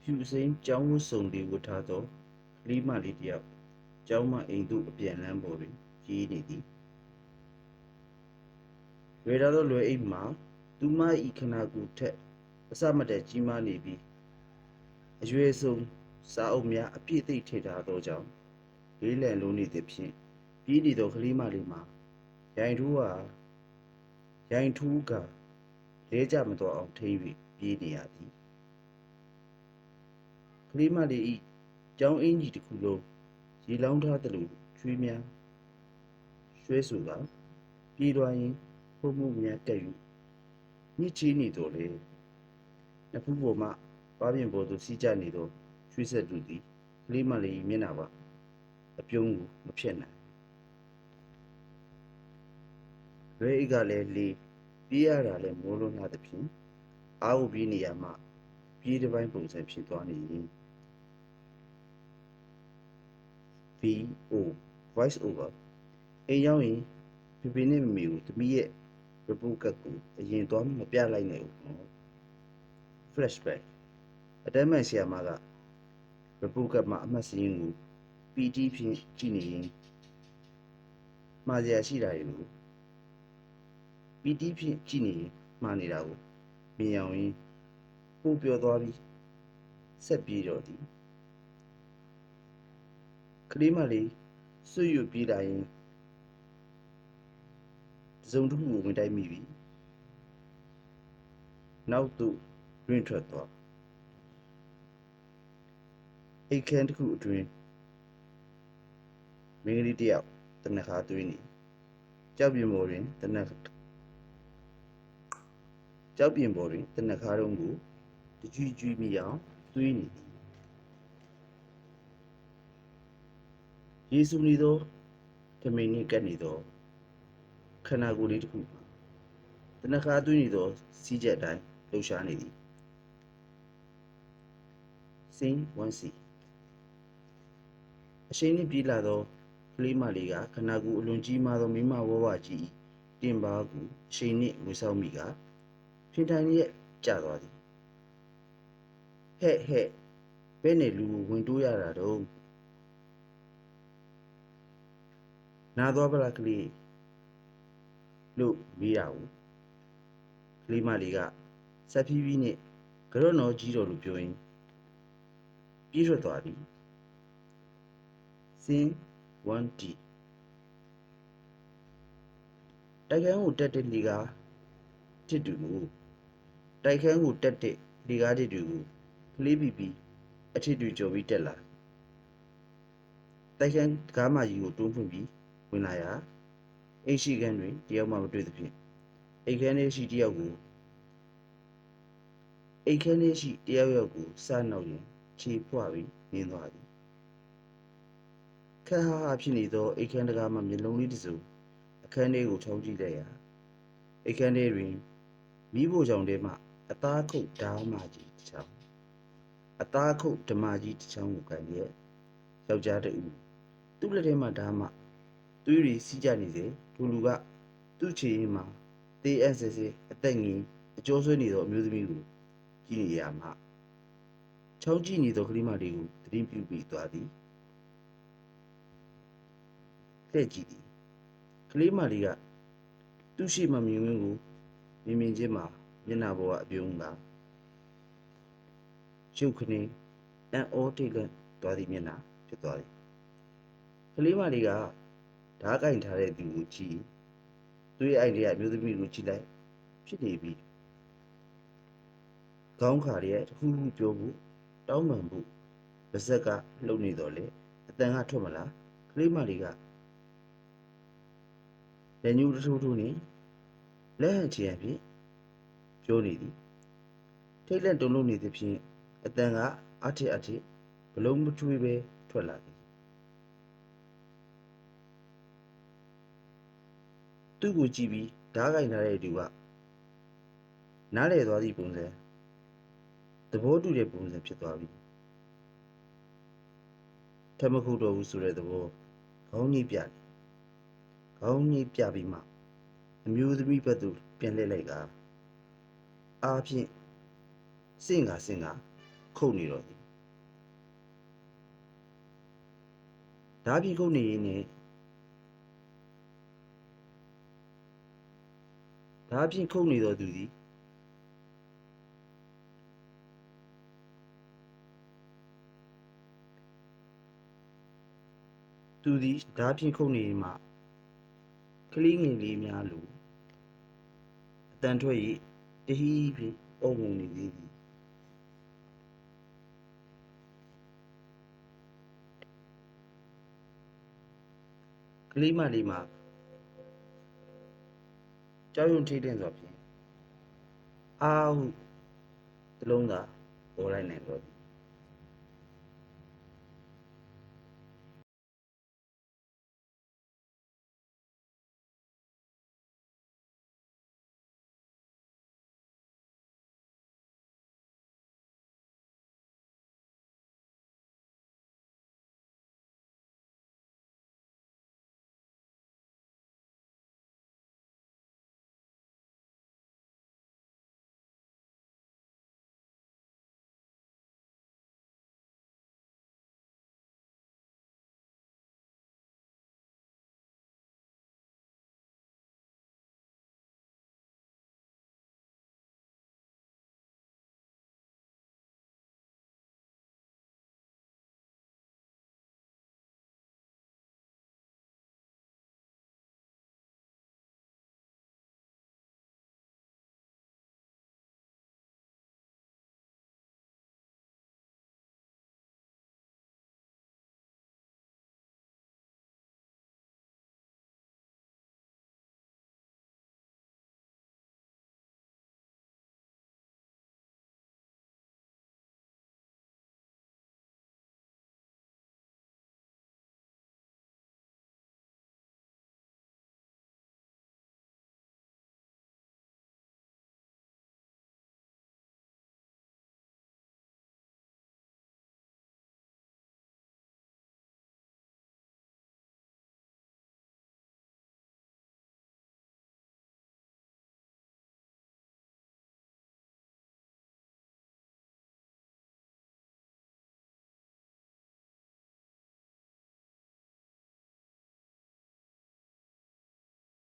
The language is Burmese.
ဖြူစိမ်းကျောင်းဝတ်စုံလေးဝတ်ထားသောကလေးမလေးတစ်ယောက်ကျောင်းမှအိမ်သို့အပြန်လမ်းပေါ်တွင်ပြေးနေသည်။လွယ်ထားသောလွယ်အိတ်မှာသူမ၏ခန္ဓာကိုယ်ထက်အဆမတန်ကြီးမားနေပြီးအရွယ်စုံစာအုပ်များအပြည့်သိပ်ထည့်ထားသောကြောင့်လေးလံလုံးနေသဖြင့်ပြေးနေသောကလေးမလေးမှာရိုင်ထိုးကလဲကျမသွားအောင်ထိန်း၍ပြေးနေရသည်။ကလေးမလေး၏ကျောင်းအင်ကြီးတစ်ခုလုံးရေလောင်းထားသလိုချွေးများရွှဲဆိုကပြေးသွားရင်းဖုံးမှုများတက်၍ညစ်ချေးနေတော်လေနဖူးပေါ်မှပါးပြင်ပေါ်သို့စီးကျနေသောရွှေဆက်တို့သည်ကလေးမလေး၏မျက်နှာပါအပြုံးကိုမဖြတ်နိုင်လွယ်အိတ်ကလည်းလေးပြေးရတာလည်းမိုးလွန်းလာသဖြင့်အားကိုပြေးနေရမှပြေးတစ်ပိုင်းပုံစံဖြစ်သွားနေရင်VO voice over အိမ်ရောက်ရင်ဖေဖေနဲ့မမေကိုသမီးရဲ့ report card ကိုအရင်သွားမပြလိုက်နဲ့ဦး flashback အတန်းမှန်ဆရာမက report card မှာအမှတ်စရင်းကို PT ဖြင့်ကြည့်နေရင်မှားစရာရှိတာတွေကို PT ဖြင့်ကြည့်နေရင်မှားနေတာကိုမြင်အောင်ရင်ပို့ပြောသွားပြီးဆက်ပြေးတော့သည်ကလေးမလေးဆွတ်ရွတ်ပြေးလာရင်တစ်စုံတစ်ခုကိုဝင်တိုက်မိပြီနောက်သို့တွင်ထွက်သွားအိတ်ခမ်းတစ်ခုအတွင်းမင်းကလေးတစ်ယောက်တနခါသွေးနေကြောက်ပြင်ပေါ်တွင်တနခါတုံးကိုတကြွကြွမိအောင်သွေးနေသည်ယေစုနေသောထမိန်နှင့်ကပ်နေသောခန္ဓာကိုယ်လေးတစ်ခုတနခါသွေးနေသောစီးချက်အတိုင်းလှုပ်ရှားနေသည်Scene 1C အရှိန်နှင့်ပြေးလာသောကလေးမလေးကခန္ဓာကိုယ်အလွန်ကြီးမားသောမိမဝဝကြီးတင်ပါးကိုအရှိန်နှင့်မွေးဆောက်မိကဖင်ထိုင်လျက်ကျသွားသည်ဟဲ့ဘယ်နဲ့လူကိုဝင်တိုးရတာတော့နာသွားပလားကလေးလို့မေးတာကိုကလေးမလေးကဆက်ဖြည်းဖြည်းနဲ့ကြော့နော်ကြီးတော်လို့ပြောရင်းပြေးထွက်သွားသည်Scene 1D တိုက်ခန်းကိုတက်တဲ့လေကားတစ်တွေကိုကလေးပီပီအထစ်တွေကြော်ပြီးတက်လာတိုက်ခန်းကားမကြီးကိုတွန်းဖွင့်ပြီးဝင်လာရာအိမ်ရှိခန်းတွင်တယောက်မှမတွေ့သဖြင့်အိမ်ခန်းထဲရှိတယောက်ယောက်ကိုစနောက်ရင်ခြေဖွပြီးနင်းသွားသည်ခက်ဟာဟာဖြစ်နေသောအိမ်ခန်းတကားမှမျက်လုံးလေးတစ်စုံအခန်းထဲကိုချောင်းကြည့်လိုက်ရာအိမ်ခန်းထဲတွင်မီးဖိုချောင်ထဲမှအသားခုတ်ဓမ္မကြီးတစ်ချောင်းကိုကန်လျက်ယောက်ျားတစ်ဦးသူ့လက်ထဲမှဓမ္မသွေးတွေစီးကျနေစေထိုလူကသူ့ခြေရင်းမှာသေအပ်စေအသက်ငင်အကျော်ဆွဲနေသောအမျိုးသမီးကိုကြည့်နေရမှချောင်းကြည့်နေသောကလေးမလေးကိုသတိပြုပြီးသွားသည်လှည့်ကြည့်သည်ကလေးမလေးကသူ့ရှိမှမြင်ကွင်းကိုမြင်ချင်းမှာမျက်နှာပေါ်ကအပြုံးကရုပ်ခင်းအံ့ဩထိတ်လန့်သွားသည့်မျက်နှာဖြစ်သွားသည်ကလေးမလေးကဓားကင်ထားတဲ့သူကိုကြည့်သူ့ရဲ့အိုက်ရဲ့အမျိုးသမီးကိုကြည့်လိုက်ဖြစ်နေပြီခေါင်းခါရဲ့တစ်ခုခုပြောဖို့တောင်းပန်ဖို့ပါဇက်ကလှုပ်နေတော့လေအတန်ကထွက်မလားကလေးမလေးကလက်ညှိုးထိုးနေလက်ဟန်ချင်ဖြင့်ပြောနေသည်ထိတ်လန့်တုန်လှုပ်နေသည်ဖြင့်အတန်ကအထစ်ဘလုံးမထွေးပဲထွက်လာသည်သူ့ကိုကြည့်ပြီးဓားကင်ထားတဲ့သူကနားလည်သွားသည့်ပုံစံသဘောတူတဲ့ပုံစံဖြစ်သွားပြီထမခုတော်ဘူးဆိုတဲ့သဘောခေါင်းညှိပြပြီးမှအမျိုးသမီးဘက်သို့ပြန်လှည့်လိုက်ကအားဖြင့်စင့်ကခုတ်နေတော့သည် ဓာဖြင့်ခုတ်နေရင်းနဲ့ဓာဖြင့်ခုတ်နေသောသူသည်ဓာဖြင့်ခုတ်နေမှကလေးငယ်လေးများလိုအတန်ထွက်၍တဟီးဖြင့်အော်ငုံနေသေးသည်ကလေးမလေးမှာကြောက်ရွံ့ထိတ်လန့်စွာဖြင့်အာဟုတစ်လုံးသာပေါ်လိုက်နိုင်တော့သည်